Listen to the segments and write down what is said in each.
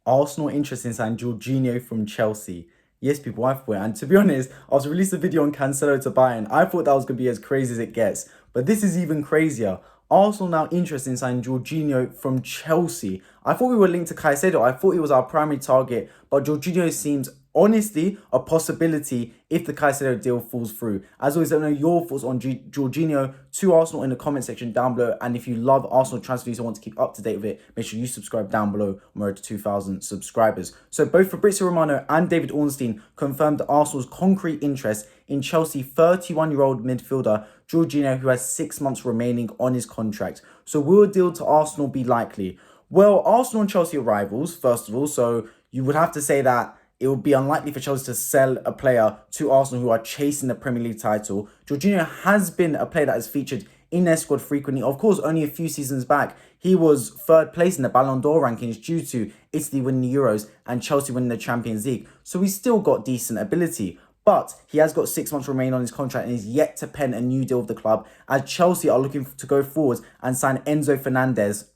Arsenal interest in signing Jorginho from Chelsea. Yes, people, I thought, and to be honest, I was released a video on Cancelo to Bayern. I thought that was going to be as crazy as it gets, but this is even crazier. Arsenal now interested in signing Jorginho from Chelsea. I thought we were linked to Caicedo. I thought he was our primary target, but Jorginho seems honestly a possibility if the Caicedo deal falls through. As always, let me know your thoughts on Jorginho to Arsenal in the comment section down below. And if you love Arsenal transfer news and want to keep up to date with it, make sure you subscribe down below. I'm road to 2,000 subscribers. So both Fabrizio Romano and David Ornstein confirmed Arsenal's concrete interest in Chelsea 31-year-old midfielder Jorginho, who has 6 months remaining on his contract. So will a deal to Arsenal be likely? Well, Arsenal and Chelsea are rivals, first of all, so you would have to say that it would be unlikely for Chelsea to sell a player to Arsenal who are chasing the Premier League title. Jorginho has been a player that is featured in their squad frequently. Of course, only a few seasons back, he was third place in the Ballon d'Or rankings due to Italy winning the Euros and Chelsea winning the Champions League. So he's still got decent ability. But he has got 6 months remaining on his contract and is yet to pen a new deal with the club, as Chelsea are looking to go forward and sign Enzo Fernandez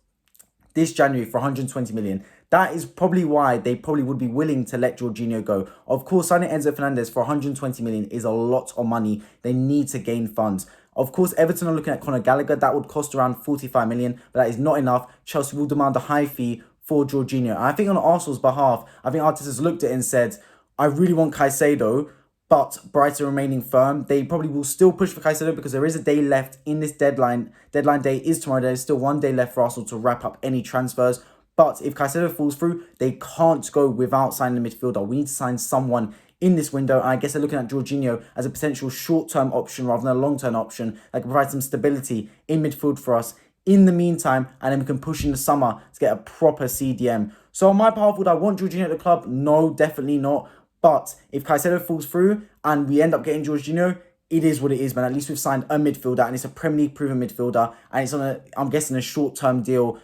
this January for 120 million. That is probably why they probably would be willing to let Jorginho go. Of course, signing Enzo Fernandez for 120 million is a lot of money. They need to gain funds. Of course, Everton are looking at Conor Gallagher. That would cost around 45 million, but that is not enough. Chelsea will demand a high fee for Jorginho. And I think on Arsenal's behalf, I think Arteta's looked at it and said, I really want Caicedo, but Brighton remaining firm. They probably will still push for Caicedo because there is a day left in this deadline. Deadline day is tomorrow. There is still 1 day left for Arsenal to wrap up any transfers. But if Caicedo falls through, they can't go without signing a midfielder. We need to sign someone in this window. And I guess they're looking at Jorginho as a potential short-term option rather than a long-term option that can provide some stability in midfield for us in the meantime, and then we can push in the summer to get a proper CDM. So on my behalf, would I want Jorginho at the club? No, definitely not. But if Caicedo falls through and we end up getting Jorginho, it is what it is, man. At least we've signed a midfielder, and it's a Premier League proven midfielder, and it's on a, I'm guessing, a short-term deal.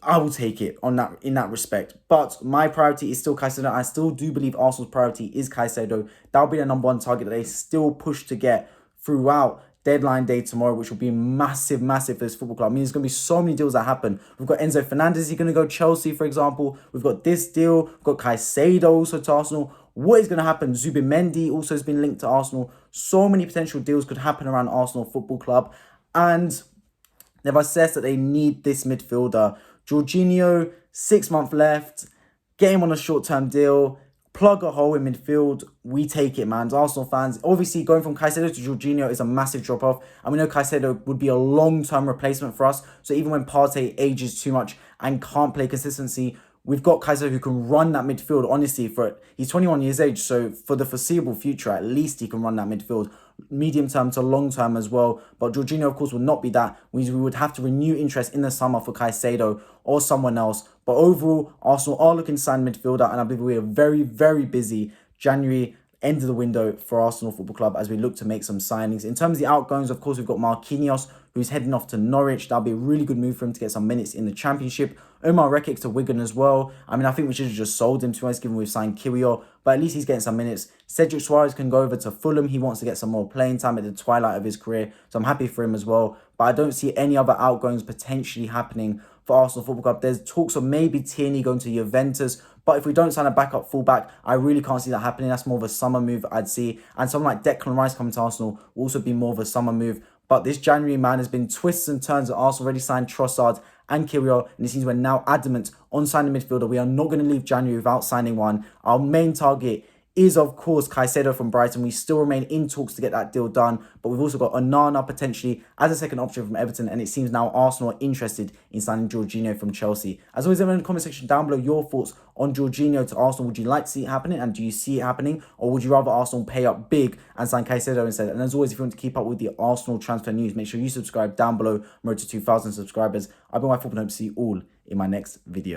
I will take it on that in that respect. But my priority is still Caicedo. I still do believe Arsenal's priority is Caicedo. That'll be the #1 target that they still push to get throughout deadline day tomorrow, which will be massive, massive for this football club. I mean, there's going to be so many deals that happen. We've got Enzo Fernandez, he's going to go Chelsea, for example. We've got this deal. We've got Caicedo also to Arsenal. What is going to happen? Zubimendi also has been linked to Arsenal. So many potential deals could happen around Arsenal Football Club. And they've assessed that they need this midfielder. Jorginho, 6 months left. Get him on a short-term deal. Plug a hole in midfield. We take it, man. As Arsenal fans, obviously going from Caicedo to Jorginho is a massive drop-off. And we know Caicedo would be a long-term replacement for us. So even when Partey ages too much and can't play consistency, we've got Caicedo who can run that midfield, honestly. He's 21 years age, so for the foreseeable future, at least he can run that midfield. Medium term to long term as well. But Jorginho, of course, will not be that. We would have to renew interest in the summer for Caicedo or someone else. But overall, Arsenal are looking to sign midfielder, and I believe we are very, very busy January, end of the window for Arsenal Football Club as we look to make some signings. In terms of the outgoings, of course, we've got Marquinhos, who's heading off to Norwich. That'll be a really good move for him to get some minutes in the Championship. Omar Rekik to Wigan as well. I mean, I think we should have just sold him, to be honest, given we've signed Kiwior, but at least he's getting some minutes. Cedric Suarez can go over to Fulham. He wants to get some more playing time at the twilight of his career, so I'm happy for him as well. But I don't see any other outgoings potentially happening for Arsenal Football Club. There's talks of maybe Tierney going to Juventus, but if we don't sign a backup fullback, I really can't see that happening. That's more of a summer move, I'd see. And someone like Declan Rice coming to Arsenal will also be more of a summer move. But this January, man, has been twists and turns. Arsenal already signed Trossard and Kiwior, and it seems we're now adamant on signing midfielder. We are not going to leave January without signing one. Our main target is, of course, Caicedo from Brighton. We still remain in talks to get that deal done, but we've also got Onana potentially as a second option from Everton, and it seems now Arsenal are interested in signing Jorginho from Chelsea. As always, let me know in the comment section down below your thoughts on Jorginho to Arsenal. Would you like to see it happening, and do you see it happening, or would you rather Arsenal pay up big and sign Caicedo instead? And as always, if you want to keep up with the Arsenal transfer news, make sure you subscribe down below. I'm road to 2,000 subscribers. I've been my football, and hope to see you all in my next video.